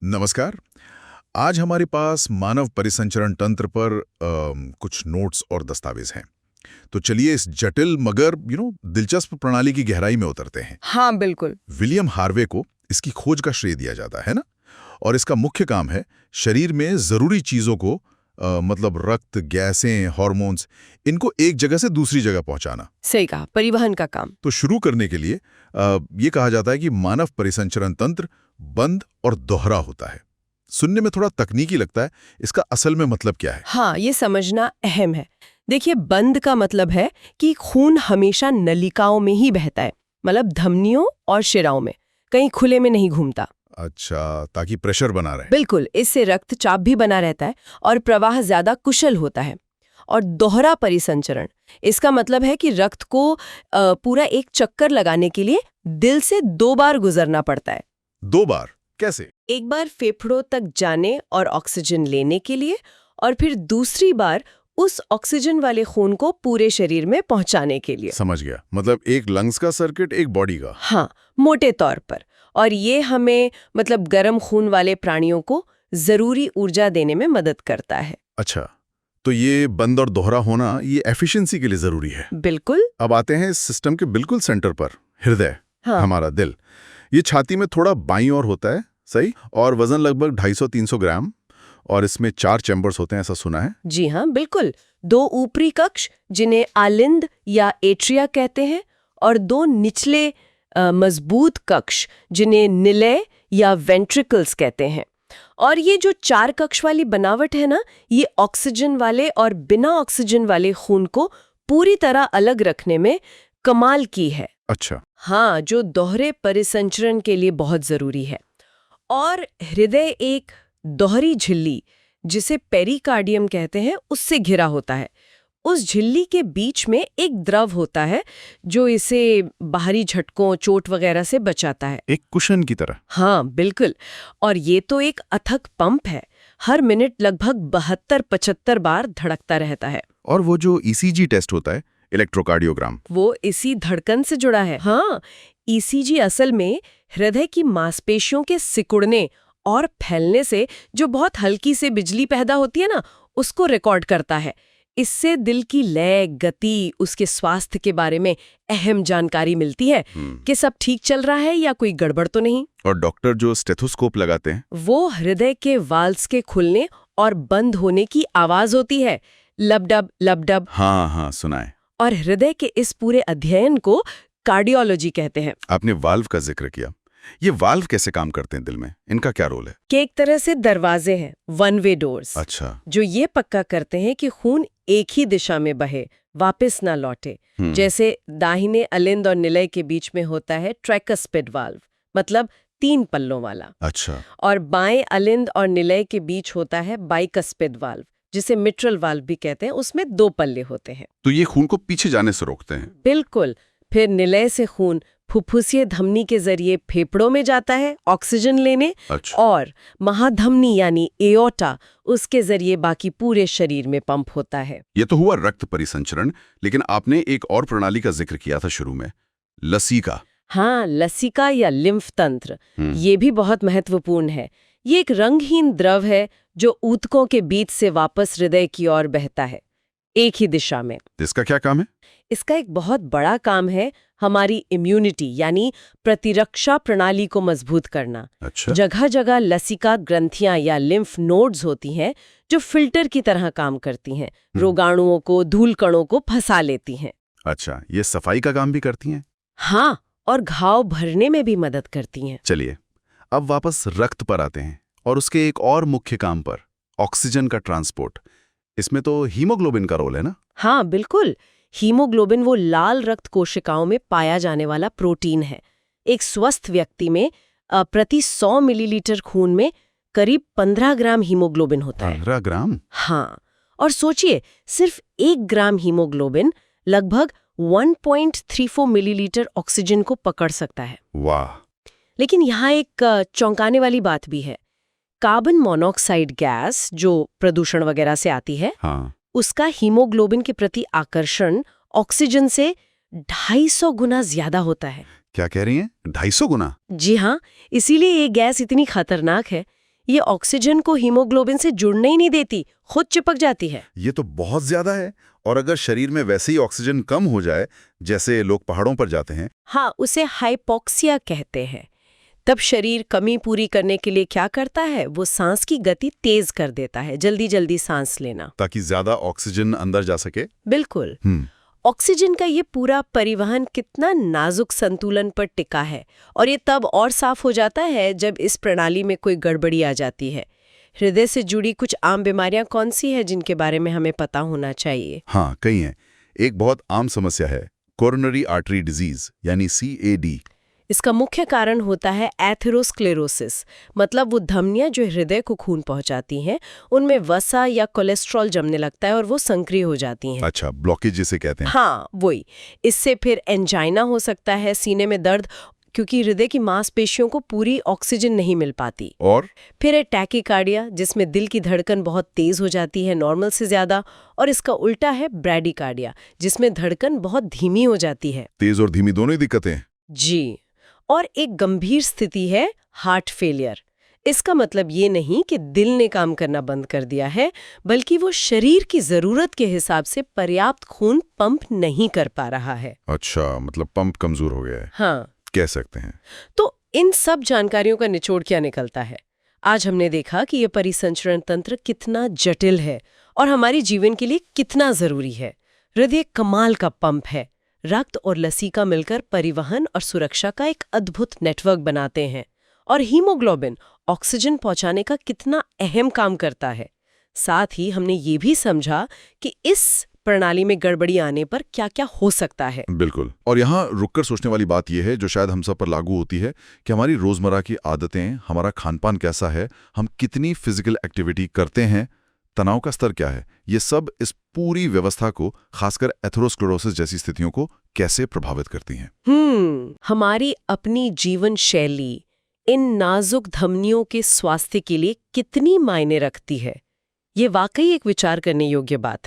नमस्कार। आज हमारे पास मानव परिसंचरण तंत्र पर कुछ नोट्स और दस्तावेज हैं। तो चलिए इस जटिल मगर दिलचस्प प्रणाली की गहराई में उतरते हैं। हाँ बिल्कुल। विलियम हार्वे को इसकी खोज का श्रेय दिया जाता है ना। और इसका मुख्य काम है शरीर में जरूरी चीजों को मतलब रक्त, गैसें, हार्मोन्स, इनको एक जगह से दूसरी जगह पहुंचाना। सही कहा, परिवहन का काम। तो शुरू करने के लिए ये कहा जाता है कि मानव परिसंचरण तंत्र बंद और दोहरा होता है। सुनने में थोड़ा तकनीकी लगता है, इसका असल में मतलब क्या है? हाँ, ये समझना अहम है। देखिए, बंद का मतलब है कि खून हमेशा नलिकाओं में ही बहता है, मतलब धमनियों और शिराओं में, कहीं खुले में नहीं घूमता। अच्छा, ताकि प्रेशर बना रहे। बिल्कुल, इससे रक्तचाप भी बना रहता है और प्रवाह ज्यादा कुशल होता है। और दोहरा परिसंचरण, इसका मतलब है कि रक्त को पूरा एक चक्कर लगाने के लिए दिल से 2 बार गुजरना पड़ता है। 2 बार? कैसे? एक बार फेफड़ों तक जाने और ऑक्सीजन लेने के लिए, और फिर दूसरी बार उस ऑक्सीजन वाले खून को पूरे शरीर में पहुंचाने के लिए। समझ गया, मतलब एक लंग्स का सर्किट, एक बॉडी का। हाँ, मोटे तौर पर। और ये हमें मतलब गर्म खून वाले प्राणियों को जरूरी ऊर्जा देने में मदद करता है। अच्छा, तो ये बंद और दोहरा होना ये एफिशिएंसी के लिए जरूरी है। बिल्कुल। अब आते हैं इस सिस्टम के बिल्कुल सेंटर पर, हृदय। हाँ। हमारा दिल, ये छाती में थोड़ा बाईं ओर होता है, सही? और वजन लगभग 250-300 ग्राम, और इसमें 4 चैम्बर्स होते हैं, ऐसा सुना है। जी हाँ, बिल्कुल। 2 ऊपरी कक्ष जिन्हें आलिंद या एट्रिया कहते हैं, और 2 निचले मजबूत कक्ष जिन्हें निलय या वेंट्रिकल्स कहते हैं। और ये जो 4 कक्ष वाली बनावट है ना, ये ऑक्सीजन वाले और बिना ऑक्सीजन वाले खून को पूरी तरह अलग रखने में कमाल की है। अच्छा। हाँ, जो दोहरे परिसंचरण के लिए बहुत जरूरी है। और हृदय एक दोहरी झिल्ली, जिसे पेरिकार्डियम कहते हैं, उससे घिरा होता है। उस झिल्ली के बीच में एक द्रव होता है जो इसे बाहरी झटकों, चोट वगैरह से बचाता है। एक कुशन की तरह। हाँ बिल्कुल। और ये तो एक अथक पंप है, हर मिनट लगभग 72-75 बार धड़कता रहता है। और वो जो ईसीजी टेस्ट होता है, इलेक्ट्रोकार्डियोग्राम, वो इसी धड़कन से जुड़ा है। हाँ, ईसीजी असल में हृदय की मांसपेशियों के सिकुड़ने और फैलने से जो बहुत हल्की से बिजली पैदा होती है ना, उसको रिकॉर्ड करता है। इससे दिल की लय, गति, उसके स्वास्थ्य के बारे में अहम जानकारी मिलती है कि सब ठीक चल रहा है या कोई गड़बड़ तो नहीं। और डॉक्टर जो स्टेथोस्कोप लगाते हैं, वो हृदय के वाल्व्स के खुलने और बंद होने की आवाज होती है, लबडब लबडब। हाँ, सुना है। और हृदय के इस पूरे अध्ययन को कार्डियोलॉजी कहते हैं। आपने वाल्व का जिक्र किया, ये वाल्व कैसे काम करते हैं दिल में, इनका क्या रोल है? कि एक तरह से दरवाजे हैं, 1 वे डोर्स। अच्छा। जो ये पक्का करते हैं कि खून एक ही दिशा में बहे, वापस ना लौटे। जैसे दाहिने अलिंद और निलय के बीच में होता है ट्राइकस्पिड वाल्व, मतलब 3 पल्लों वाला। अच्छा। और बाएं अलिंद और निलय के बीच होता है बाइकस्पिड वाल्व, जिसे मिट्रल वाल्व भी कहते हैं, उसमें 2 पल्ले होते हैं। तो ये खून को पीछे जाने से रोकते हैं? बिल्कुल। फिर निलय से खून फुफ्फुसीय धमनी के जरिए फेफड़ों में जाता है ऑक्सीजन लेने। अच्छा। और महाधमनी यानी एओर्टा, उसके जरिए बाकी पूरे शरीर में पंप होता है। ये तो हुआ रक्त परिसंचरण, लेकिन आपने एक और प्रणाली का जिक्र किया था शुरू में, लसीका। हाँ, लसिका या लिम्फ तंत्र, ये भी बहुत महत्वपूर्ण है। ये एक रंगहीन द्रव है जो ऊतकों के बीच से वापस हृदय की ओर बहता है, एक ही दिशा में। इसका क्या काम है? इसका एक बहुत बड़ा काम है हमारी इम्यूनिटी यानी प्रतिरक्षा प्रणाली को मजबूत करना। अच्छा। जगह जगह लसिका ग्रंथियां या लिम्फ नोड्स होती हैं जो फिल्टर की तरह काम करती हैं, रोगाणुओं को, धूल कणों को फंसा लेती हैं। अच्छा, ये सफाई का काम भी करती हैं? हाँ, और घाव भरने में भी मदद करती हैं। चलिए अब वापस रक्त पर आते हैं, और उसके एक और मुख्य काम पर, ऑक्सीजन का ट्रांसपोर्ट। इसमें तो हीमोग्लोबिन का रोल है ना? हाँ बिल्कुल। हीमोग्लोबिन वो लाल रक्त कोशिकाओं में पाया जाने वाला प्रोटीन है। एक स्वस्थ व्यक्ति में प्रति 100 मिलीलीटर खून में करीब 15 ग्राम हीमोग्लोबिन होता है। 15 ग्राम? हाँ, और सोचिए, सिर्फ 1 ग्राम हीमोग्लोबिन लगभग 1.34 मिलीलीटर ऑक्सीजन को पकड़ सकता है। वाह। लेकिन यहाँ एक चौंकाने वाली बात भी है। कार्बन मोनोऑक्साइड गैस जो प्रदूषण वगैरह से आती है, हाँ, उसका हीमोग्लोबिन के प्रति आकर्षण ऑक्सीजन से 250 गुना ज्यादा होता है। क्या कह रही हैं? 250 गुना? जी हाँ, इसीलिए ये गैस इतनी खतरनाक है। ये ऑक्सीजन को हीमोग्लोबिन से जुड़ने ही नहीं देती, खुद चिपक जाती है। ये तो बहुत ज्यादा है। और अगर शरीर में वैसे ही ऑक्सीजन कम हो जाए, जैसे लोग पहाड़ों पर जाते हैं। हाँ, उसे हाइपोक्सिया कहते हैं। तब शरीर कमी पूरी करने के लिए क्या करता है? वो सांस की गति तेज कर देता है, जल्दी जल्दी सांस लेना, ताकि ज्यादा ऑक्सीजन अंदर जा सके। बिल्कुल। ऑक्सीजन का ये पूरा परिवहन कितना नाजुक संतुलन पर टिका है, और ये तब और साफ हो जाता है जब इस प्रणाली में कोई गड़बड़ी आ जाती है। हृदय से जुड़ी कुछ आम बीमारियां कौन सी है जिनके बारे में हमें पता होना चाहिए? हाँ, कई हैं। एक बहुत आम समस्या है कोरोनरी आर्टरी डिजीज, यानी CAD। इसका मुख्य कारण होता है एथेरोस्क्लेरोसिस, मतलब वो धमनियां जो हृदय को खून पहुंचाती हैं, उनमें वसा या कोलेस्ट्रॉल जमने लगता है और वो संक्रिय हो जाती हैं। अच्छा, ब्लॉकेज जिसे कहते हैं। हाँ, वही। इससे फिर एंजाइना हो सकता है, सीने में दर्द, क्योंकि हृदय की मांसपेशियों को पूरी ऑक्सीजन नहीं मिल पाती। और फिर है टैकीकार्डिया, जिसमें दिल की धड़कन बहुत तेज हो जाती है, नॉर्मल से ज्यादा। और इसका उल्टा है ब्रैडीकार्डिया, जिसमें धड़कन बहुत धीमी हो जाती है। तेज और धीमी दोनों ही दिक्कतें। जी। और एक गंभीर स्थिति है हार्ट फेलियर। इसका मतलब ये नहीं कि दिल ने काम करना बंद कर दिया है, बल्कि वो शरीर की जरूरत के हिसाब से पर्याप्त खून पंप नहीं कर पा रहा है। अच्छा, मतलब पंप कमजोर हो गया है, हाँ, कह सकते हैं। तो इन सब जानकारियों का निचोड़ क्या निकलता है? आज हमने देखा कि ये परिसंचरण तंत्र कितना जटिल है और हमारी जीवन के लिए कितना जरूरी है। हृदय कमाल का पंप है। रक्त और लसीका मिलकर परिवहन और सुरक्षा का एक अद्भुत नेटवर्क बनाते हैं। और हीमोग्लोबिन ऑक्सीजन पहुंचाने का कितना अहम काम करता है। साथ ही हमने ये भी समझा कि इस प्रणाली में गड़बड़ी आने पर क्या-क्या हो सकता है। बिल्कुल। और यहाँ रुककर सोचने वाली बात यह है, जो शायद हम सब पर लागू होती है, कि हमारी रोजमर्रा की आदतें, हमारा खानपान कैसा है, हम कितनी फिजिकल एक्टिविटी करते हैं, तनाव का स्तर क्या है, ये सब इस पूरी व्यवस्था को, खासकर एथेरोस्क्लेरोसिस जैसी स्थितियों को कैसे प्रभावित करती हैं। हमारी अपनी जीवन शैली इन नाजुक धमनियों के स्वास्थ्य के लिए कितनी मायने रखती है, ये वाकई एक विचार करने योग्य बात है।